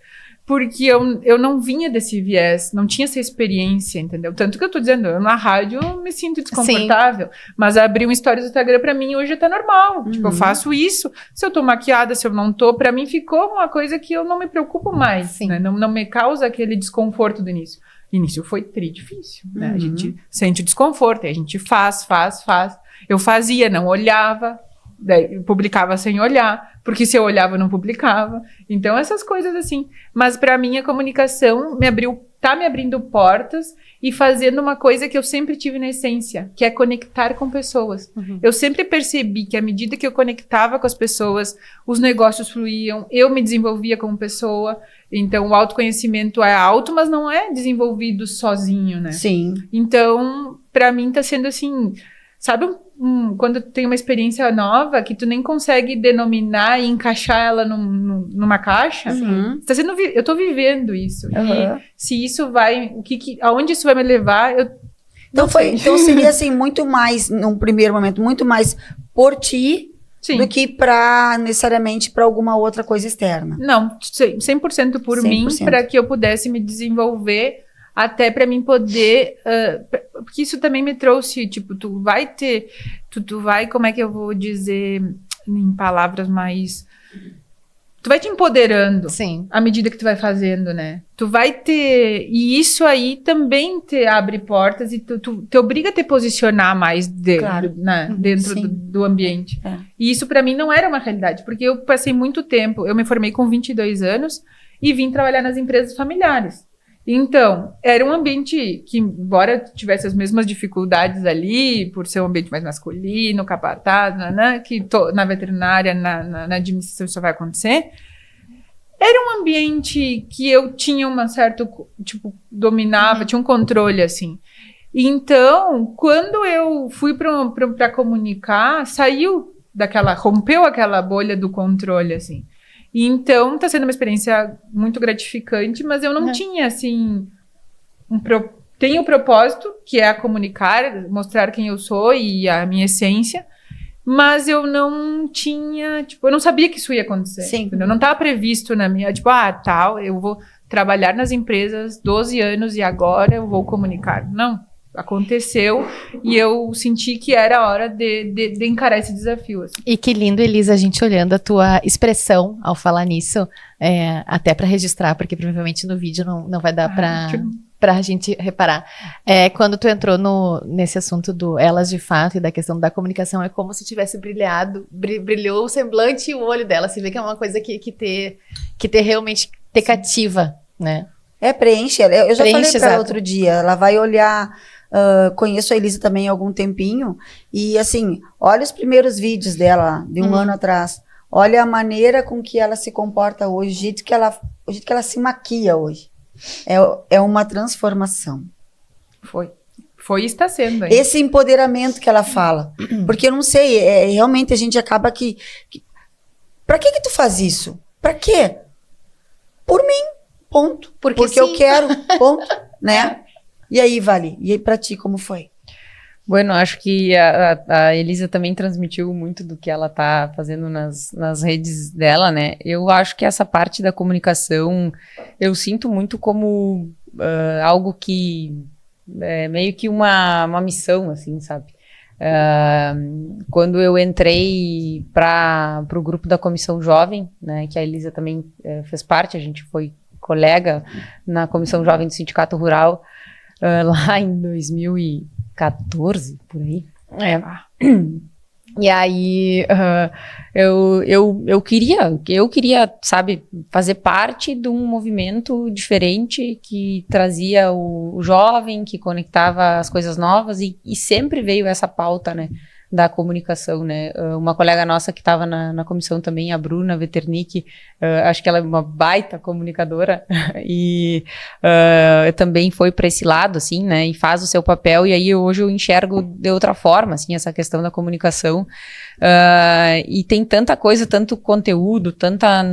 Porque eu não vinha desse viés, não tinha essa experiência, entendeu? Tanto que eu tô dizendo, eu na rádio eu me sinto desconfortável. Mas abrir um stories do Instagram pra mim hoje tá normal. Tipo, eu faço isso. Se eu tô maquiada, se eu não tô, pra mim ficou uma coisa que eu não me preocupo mais, né? Não me causa aquele desconforto do início. O início foi difícil, né? A gente sente desconforto, aí a gente faz. Eu fazia, não olhava. Daí eu publicava sem olhar, porque se eu olhava eu não publicava. Então essas coisas assim. Mas para mim a comunicação tá me abrindo portas e fazendo uma coisa que eu sempre tive na essência, que é conectar com pessoas. Eu sempre percebi que à medida que eu conectava com as pessoas, os negócios fluíam, eu me desenvolvia como pessoa. Então o autoconhecimento é alto, mas não é desenvolvido sozinho, né? Sim. Então para mim tá sendo assim, sabe, quando tu tem uma experiência nova que tu nem consegue denominar e encaixar ela numa caixa, tá sendo, eu tô vivendo isso. E se isso vai, aonde isso vai me levar, então seria assim, muito mais, num primeiro momento, muito mais por ti do que necessariamente para alguma outra coisa externa. Não, 100% por 100%. Mim, para que eu pudesse me desenvolver, até para mim poder, porque isso também me trouxe, tipo, tu vai, como é que eu vou dizer em palavras mais, tu vai te empoderando à medida que tu vai fazendo, né? Tu vai e isso aí também te abre portas e tu te obriga a te posicionar mais dentro do ambiente. E isso para mim não era uma realidade, porque eu passei muito tempo, eu me formei com 22 anos e vim trabalhar nas empresas familiares. Então, era um ambiente que, embora tivesse as mesmas dificuldades ali, por ser um ambiente mais masculino, capataz, que na veterinária, na administração isso vai acontecer, era um ambiente que eu tinha uma certa, tipo, dominava, tinha um controle, assim. Então, quando eu fui para comunicar, rompeu aquela bolha do controle, assim. Então, tá sendo uma experiência muito gratificante, mas eu não tinha, assim, tenho o propósito, que é comunicar, mostrar quem eu sou e a minha essência, mas eu não tinha, tipo, eu não sabia que isso ia acontecer. Entendeu? Não estava previsto na minha, tipo, eu vou trabalhar nas empresas 12 anos e agora eu vou comunicar. Não. Aconteceu e eu senti que era a hora de encarar esse desafio. Assim. E que lindo, Elisa, a gente olhando a tua expressão ao falar nisso, até para registrar, porque provavelmente no vídeo não vai dar pra gente reparar. Quando tu entrou nesse assunto do Elas de Fato e da questão da comunicação, é como se tivesse brilhou o semblante e o olho dela. Você vê que é uma coisa que te realmente te cativa, né? Preenche. Eu já falei para ela outro dia, ela vai olhar. Conheço a Elisa também há algum tempinho, e assim, olha os primeiros vídeos dela, de um ano atrás, olha a maneira com que ela se comporta hoje, o jeito que ela se maquia hoje, é uma transformação. Foi e está sendo. Hein? Esse empoderamento que ela fala, porque eu não sei, realmente a gente acaba que pra que tu faz isso? Pra quê? Por mim, ponto, porque eu quero, ponto, né? E aí, Vale? E aí pra ti, como foi? Bueno, acho que a Elisa também transmitiu muito do que ela tá fazendo nas redes dela, né? Eu acho que essa parte da comunicação, eu sinto muito como algo que é meio que uma missão, assim, sabe? Quando eu entrei para o grupo da Comissão Jovem, né, que a Elisa também fez parte, a gente foi colega na Comissão Jovem do Sindicato Rural, lá em 2014, por aí. E aí eu queria, sabe, fazer parte de um movimento diferente que trazia o jovem, que conectava as coisas novas e sempre veio essa pauta, né, da comunicação, né? Uma colega nossa que estava na comissão também, a Bruna Veternick, acho que ela é uma baita comunicadora e também foi para esse lado, assim, né? E faz o seu papel, e aí hoje eu enxergo de outra forma, assim, essa questão da comunicação. E tem tanta coisa, tanto conteúdo, tanta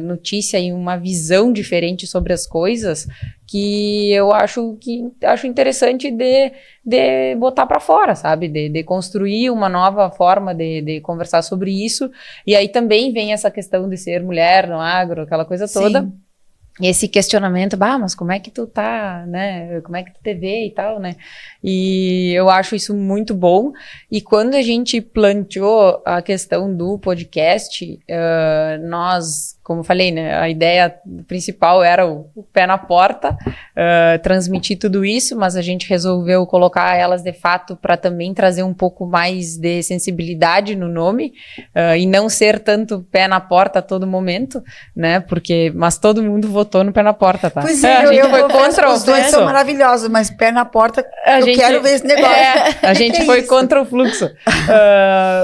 notícia e uma visão diferente sobre as coisas que eu acho interessante de botar para fora, sabe? De construir uma nova forma de conversar sobre isso. E aí também vem essa questão de ser mulher no agro, aquela coisa toda. Sim. Esse questionamento, mas como é que tu tá, né? Como é que tu te vê e tal, né? E eu acho isso muito bom. E quando a gente planteou a questão do podcast, nós, como eu falei, né? A ideia principal era o pé na porta, transmitir tudo isso, mas a gente resolveu colocar elas de fato para também trazer um pouco mais de sensibilidade no nome, e não ser tanto pé na porta a todo momento, né? Mas todo mundo votou no pé na porta, tá? Pois é, a gente foi confesso contra que o os dois são maravilhosos, mas pé na porta, eu quero ver esse negócio. A gente foi contra o fluxo.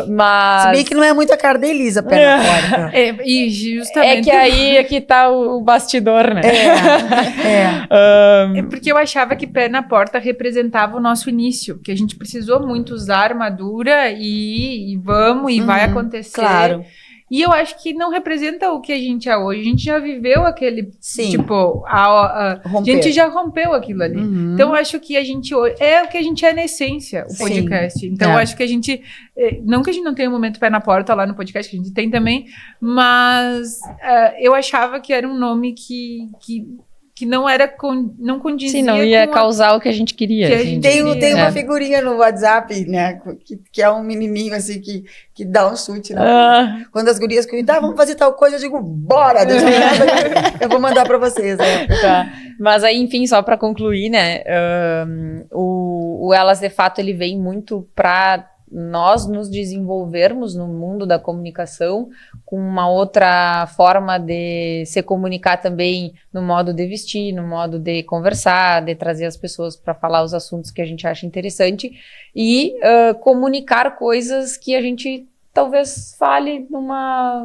Mas... Se bem que não é muito a cara da Elisa, pé na porta. E justamente... É que aí é que tá o bastidor, né? É porque eu achava que pé na porta representava o nosso início, que a gente precisou muito usar armadura e vamos, e vai acontecer. Claro. E eu acho que não representa o que a gente é hoje. A gente já viveu aquele, Sim. tipo, a gente já rompeu aquilo ali. Então, eu acho que a gente hoje, é o que a gente é na essência, o podcast. Então, eu acho que a gente, não que a gente não tenha um momento pé na porta lá no podcast, que a gente tem também, mas eu achava que era um nome que não era não condizia. Sim, não ia causar o que a gente queria. Que a gente Tem uma figurinha no WhatsApp, né? Que é um menininho assim que dá um chute, né? Quando as gurias vamos fazer tal coisa, eu digo, bora! Eu vou mandar pra vocês. Tá. Mas aí, enfim, só pra concluir, né? O Elas de Fato, ele vem muito pra nós nos desenvolvermos no mundo da comunicação com uma outra forma de se comunicar também no modo de vestir, no modo de conversar, de trazer as pessoas para falar os assuntos que a gente acha interessante e comunicar coisas que a gente talvez fale numa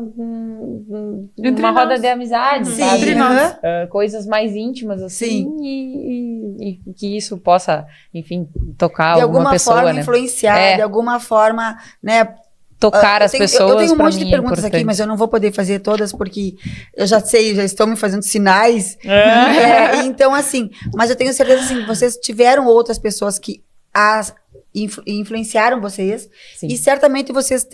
roda de amizade, Sim, sabe? entre nós. Coisas mais íntimas, assim, Sim. E que isso possa, enfim, tocar de alguma pessoa, forma né? influenciar, de alguma forma, né? Tocar as pessoas. Eu tenho um monte de é perguntas importante. aqui, mas eu não vou poder fazer todas porque eu já estão me fazendo sinais. Então, assim, mas eu tenho certeza assim, que vocês tiveram outras pessoas que influenciaram vocês. Sim. E certamente vocês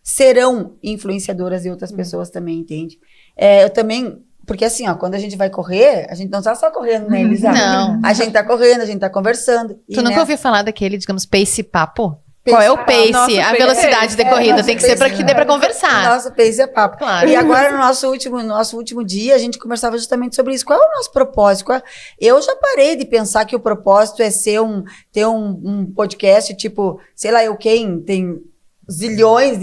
serão influenciadoras de outras pessoas também, entende? Eu também, porque assim, quando a gente vai correr, a gente não tá só correndo, né, Elisa? Não. A gente tá correndo, a gente tá conversando. Tu nunca ouviu falar daquele, digamos, pace papo? Pace Qual é o papo. pace? Nosso A pace velocidade de corrida. nosso Tem que ser pace, para que dê pra conversar. Nosso pace é papo. Claro. E agora, no nosso último dia, a gente conversava justamente sobre isso. Qual é o nosso propósito? Eu já parei de pensar que o propósito é ter um podcast, tipo, sei lá, quem tem zilhões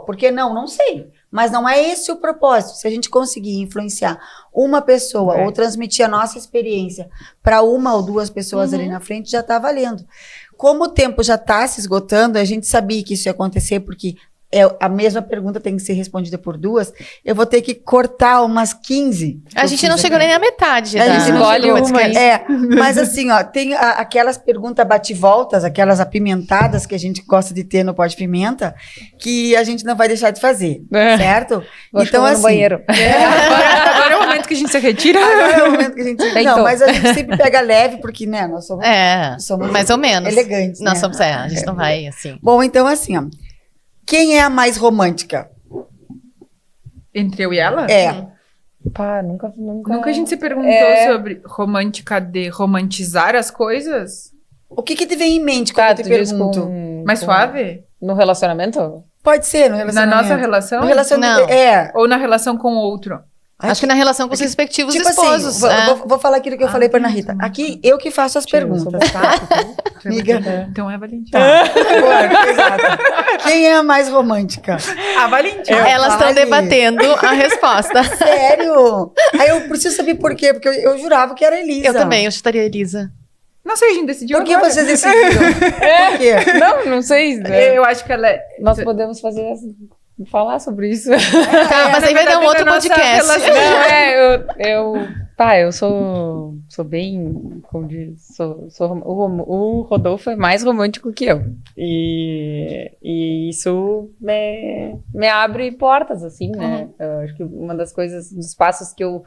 por que não? Não sei. Mas não é esse o propósito. Se a gente conseguir influenciar uma pessoa ou transmitir a nossa experiência para uma ou duas pessoas ali na frente, já está valendo. Como o tempo já está se esgotando, a gente sabia que isso ia acontecer, porque a mesma pergunta tem que ser respondida por duas, eu vou ter que cortar umas 15. A gente não chegou nem na metade. A gente não Escolhe chegou. uma aí. Mas assim, tem aquelas perguntas bate-voltas, aquelas apimentadas que a gente gosta de ter no Pode Pimenta, que a gente não vai deixar de fazer, certo? Então, no banheiro. Agora é o momento que a gente se retira. Agora é o momento que a gente... Deitou. Não, mas a gente sempre pega leve, porque, né, nós somos mais ou menos. elegantes, Nós né? somos, a gente não vai assim. Bom, então assim, quem é a mais romântica? Entre eu e ela? Pá, nunca... Nunca a gente se perguntou sobre romântica de romantizar as coisas? O que te vem em mente quando eu te pergunto? Mais suave? No relacionamento? Pode ser, no Na relacionamento. nossa relação? No relacionamento, Não. Ou na relação com o outro? Acho que na relação com os respectivos Tipo esposos. assim, vou falar aquilo que eu falei pra Ana Rita. Aqui, eu que faço as perguntas, tá? Amiga. Então é Valentina. Tá. Exato. Quem é a mais romântica? A Valentina. Elas estão Vale. debatendo a resposta. Sério? Aí eu preciso saber por quê, porque eu jurava que era a Elisa. Eu também, eu chutaria a Elisa. não sei, a gente decidiu Por que agora. vocês decidiram? Por quê? Não sei. Eu acho que ela é... Nós podemos falar sobre isso. Tá, mas aí vai dar um outro podcast. Eu sou bem, como diz, o Rodolfo é mais romântico que eu. E isso me abre portas, assim, né? Eu acho que uma das coisas, dos passos que eu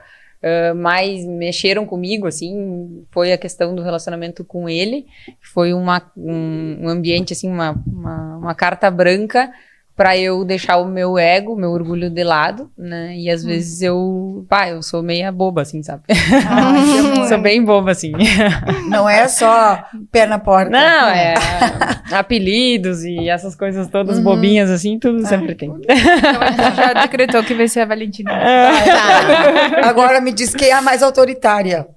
mais mexeram comigo, assim, foi a questão do relacionamento com ele. Foi um ambiente, assim, uma carta branca para eu deixar o meu ego, meu orgulho de lado, né? E às vezes eu sou meia boba, assim, sabe? Sou bem boba, assim. Não é só pé na porta. Não, é apelidos e essas coisas todas bobinhas, assim, tudo sempre tem. Então a gente já decretou que vai ser a Valentina. Tá. Agora me diz quem é a mais autoritária.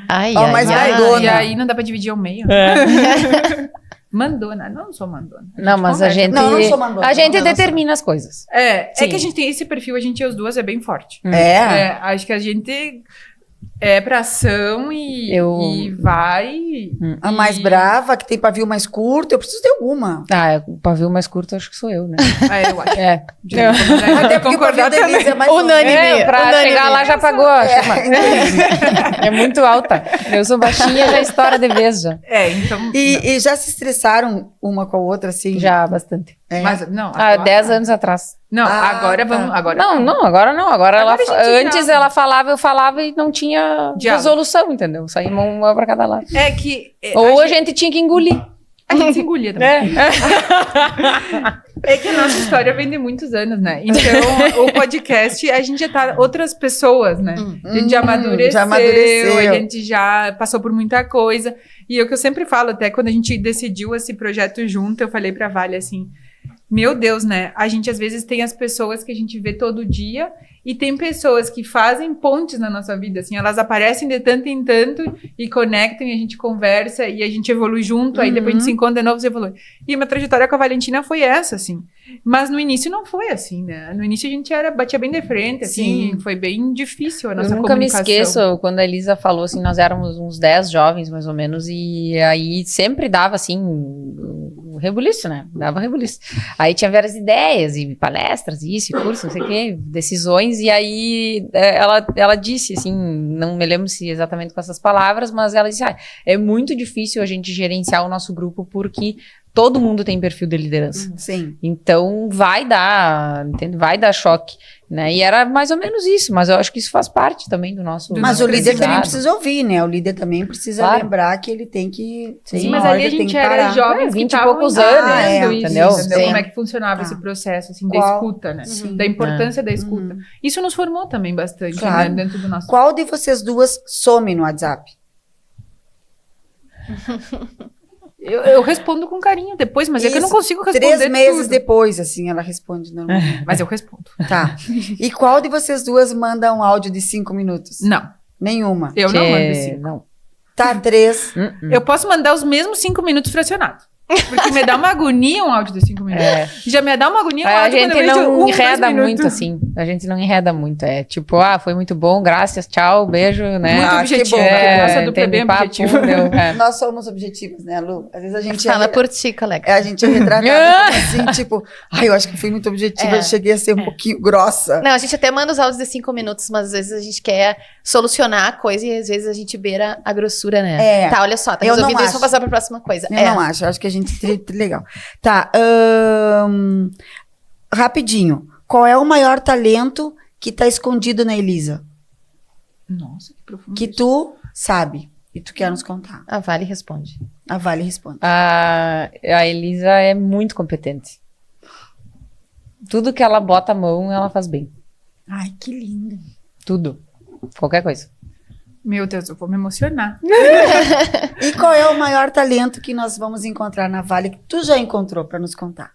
Ai, Ó, mas ai, vai, dona. E aí não dá pra dividir ao meio. Mandona, não sou mandona. Não, mas a gente... Não sou mandona. A gente Não, determina as coisas. É Sim. que a gente tem esse perfil, a gente as duas é bem forte. É. Acho que a gente é pra ação e vai. A mais brava, que tem pavio mais curto. Eu preciso de alguma. O pavio mais curto acho que sou eu, né? Eu acho. É. Até porque o pavio da Elisa é mais Unânime. Pra unânime. chegar lá já pagou. É muito alta. Eu sou baixinha, já estoura de vez já. Então. E já se estressaram uma com a outra, assim? Já, bastante. É. Mas, não, agora, 10 anos atrás. Não, Ah, agora tá. vamos. Agora Agora não. Agora Agora a gente antes já- ela falava, eu falava e não tinha Diálogo. resolução, entendeu? Saía uma pra cada lado. É que. Ou a gente tinha que engolir. A gente se engolia também. É que a nossa história vem de muitos anos, né? Então, o podcast, a gente já tá outras pessoas, né? A gente já amadureceu, a gente já passou por muita coisa. E é o que eu sempre falo, até quando a gente decidiu esse projeto junto, eu falei pra Vale assim, meu Deus, né? A gente às vezes tem as pessoas que a gente vê todo dia e tem pessoas que fazem pontes na nossa vida, assim, elas aparecem de tanto em tanto e conectam e a gente conversa e a gente evolui junto, aí depois a gente se encontra de novo e evolui. E minha trajetória com a Valentina foi essa, assim. Mas no início não foi assim, né? No início a gente batia bem de frente, assim, Sim. foi bem difícil a nossa Eu nunca me comunicação. esqueço quando a Elisa falou assim, nós éramos uns 10 jovens, mais ou menos, e aí sempre dava assim, um rebuliço, né? Dava rebuliço. Aí tinha várias ideias, e palestras, isso, e curso, não sei o quê, decisões, e aí ela disse, assim, não me lembro se exatamente com essas palavras, mas ela disse, é muito difícil a gente gerenciar o nosso grupo, porque todo mundo tem perfil de liderança. Sim. Então vai dar choque, né? E era mais ou menos isso, mas eu acho que isso faz parte também do nosso. Mas o líder também aprendizado. precisa ouvir, né? O líder também precisa Claro. lembrar que ele tem que... Sim, mas ali a gente era jovens 20 que e poucos estavam anos, entendendo isso, entendeu? entendeu? Sim. Como é que funcionava Tá. esse processo, assim, da Qual? escuta, né? Sim. Da importância da escuta. Isso nos formou também bastante, Claro. né? Dentro do nosso... Qual de vocês duas some no WhatsApp? Eu respondo com carinho depois, mas é que eu não Isso, consigo responder 3 meses tudo. depois, assim, ela responde normalmente. Mas eu respondo. Tá. E qual de vocês duas manda um áudio de 5 minutos? Não, Nenhuma. eu não Que- mando assim. Não. Tá, 3. Eu posso mandar os mesmos 5 minutos fracionados. Porque me dá uma agonia um áudio de 5 minutos. Já me dá uma agonia um A áudio quando gente eu vejo não 2 enreda minutos. muito, assim. A gente não enreda muito. É tipo, foi muito bom, graças, tchau, beijo, né? Muito Ah, objetivo. que bom, que Nossa dupla é bem papo, objetiva. Nós somos objetivos, né, Lu? Às vezes a gente Fala por ti, colega. a gente é retratada como assim, tipo, eu acho que fui muito objetiva, eu cheguei a ser um pouquinho grossa. Não, a gente até manda os áudios de 5 minutos, mas às vezes a gente quer solucionar a coisa e às vezes a gente beira a grossura, né? É. Tá, olha só, tá Eu não resolvido isso, acho. vou passar pra próxima coisa. Eu não acho, eu acho que a gente legal. Tá, rapidinho. Qual é o maior talento que tá escondido na Elisa? Nossa, que profundo. Que tu sabe e tu quer nos contar. A Vale responde. A Vale responde. A Elisa é muito competente. Tudo que ela bota a mão, ela faz bem. Ai, que lindo. Tudo. Qualquer coisa. Meu Deus, eu vou me emocionar. E qual é o maior talento que nós vamos encontrar na Vale que tu já encontrou pra nos contar?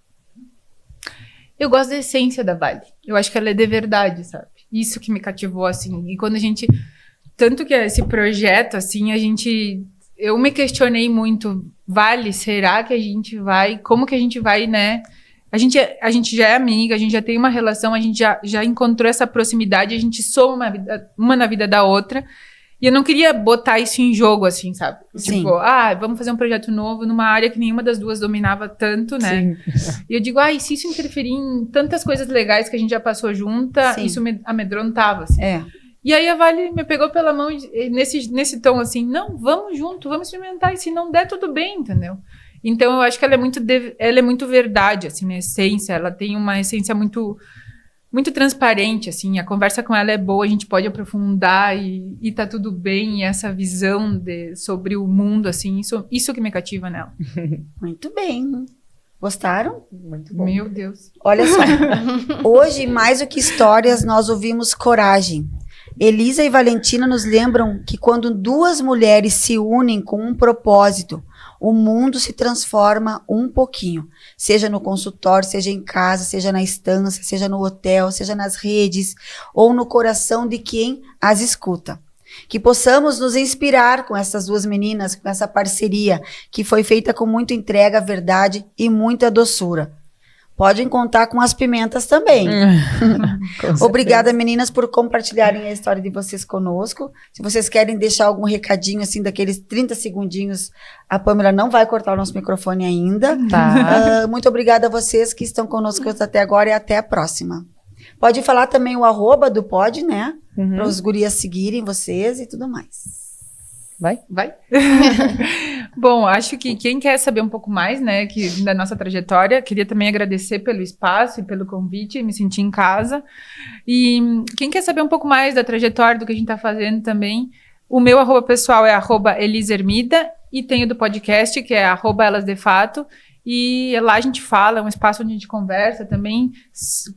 Eu gosto da essência da Vale. Eu acho que ela é de verdade, sabe? Isso que me cativou, assim. E quando a gente... Tanto que esse projeto, assim, eu me questionei muito. Vale, será que a gente vai... Como que a gente vai, né? A gente já é amiga, a gente já tem uma relação, a gente já encontrou essa proximidade, a gente soma uma na vida da outra. E eu não queria botar isso em jogo, assim, sabe? Sim. Tipo, vamos fazer um projeto novo numa área que nenhuma das duas dominava tanto, né? Sim. E eu digo, e se isso interferir em tantas coisas legais que a gente já passou junta, Sim. isso me amedrontava, assim. E aí a Vale me pegou pela mão nesse tom, assim, não, vamos junto, vamos experimentar, e se não der, tudo bem, entendeu? Então, eu acho que ela é muito verdade, assim, na essência, ela tem uma essência muito transparente, assim, a conversa com ela é boa, a gente pode aprofundar e tá tudo bem, e essa visão sobre o mundo, assim, isso que me cativa nela. Muito bem. Gostaram? Muito bom. Meu Deus. Olha só, hoje, mais do que histórias, nós ouvimos coragem. Elisa e Valentina nos lembram que quando duas mulheres se unem com um propósito, o mundo se transforma um pouquinho. Seja no consultório, seja em casa, seja na estância, seja no hotel, seja nas redes, ou no coração de quem as escuta. Que possamos nos inspirar com essas duas meninas, com essa parceria, que foi feita com muita entrega, verdade e muita doçura. Podem contar com as pimentas também. Obrigada, meninas, por compartilharem a história de vocês conosco. Se vocês querem deixar algum recadinho, assim, daqueles 30 segundinhos, a Pamela não vai cortar o nosso microfone ainda. Tá. Muito obrigada a vocês que estão conosco até agora e até a próxima. Pode falar também o @ do Pod, né? Para os gurias seguirem vocês e tudo mais. Vai? Bom, acho que quem quer saber um pouco mais, né, da nossa trajetória, queria também agradecer pelo espaço e pelo convite, me senti em casa. E quem quer saber um pouco mais da trajetória, do que a gente tá fazendo também, o meu @ pessoal é @elisermida e tem o do podcast, que é @elasdefato. E lá a gente fala, é um espaço onde a gente conversa também,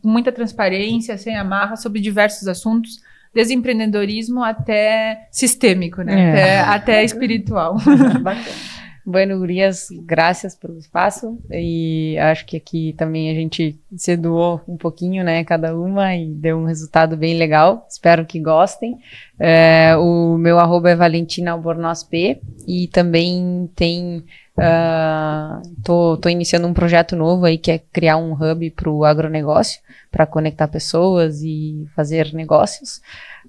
com muita transparência, sem amarra, sobre diversos assuntos, desde empreendedorismo até sistêmico, né? Até espiritual. Bacana. Bueno, gurias, graças pelo espaço, e acho que aqui também a gente se doou um pouquinho, né, cada uma, e deu um resultado bem legal, espero que gostem. O meu @ é Valentina Albornoz P, e também tem, tô iniciando um projeto novo aí, que é criar um hub para o agronegócio, para conectar pessoas e fazer negócios.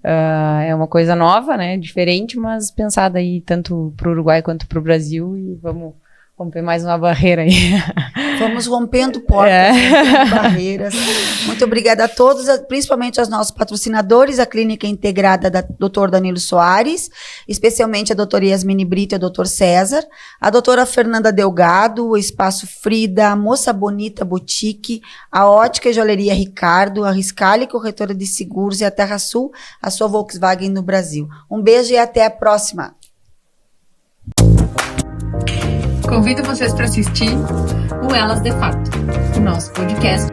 É uma coisa nova, né, diferente, mas pensada aí tanto para o Uruguai quanto para o Brasil, e vamos romper mais uma barreira aí. Vamos rompendo portas, rompendo barreiras. Muito obrigada a todos, principalmente aos nossos patrocinadores, a Clínica Integrada da Dr. Danilo Soares, especialmente a doutora Yasmine Brito e a doutor César, a doutora Fernanda Delgado, o Espaço Frida, a Moça Bonita Boutique, a Ótica e Joalheria Ricardo, a Riscale Corretora de Seguros e a Terra Sul, a sua Volkswagen no Brasil. Um beijo e até a próxima. Convido vocês para assistir o Elas de Fato, o nosso podcast